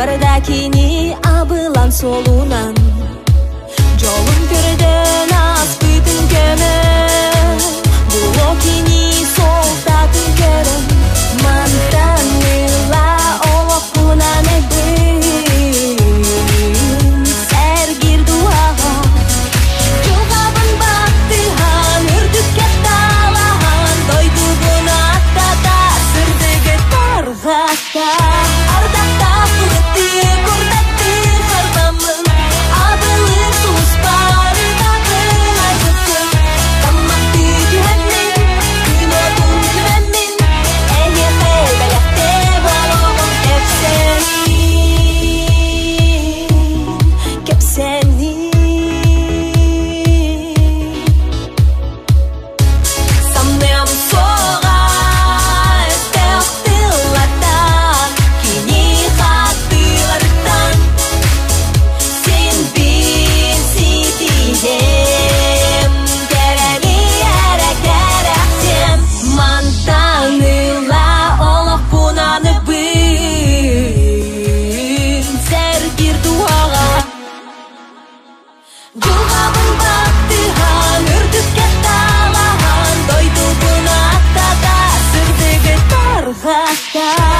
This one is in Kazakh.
барда кини абылан солунан жолун көрдөн аспытын көмө було кини солдатын көрөм мантаныла олокунан эбин сәргир дуага жолгабын бактыган үрдүкке талахан дойдугун аттата сырдыгы таргата ардакта куртты курдатты харбамын абылы туспары такын айбысын тамакты күмәнмин күнөтун күмәнмин эне белекте балогун кепсенин самнем сога эстехтылардан кини хаттылардан сен бин ситидем кереми эректерексем мантаныла олокунаны бин сәргир дуага жолгабын бактыган үрдүкке талахан дойдугун аттата сырдыгы таргата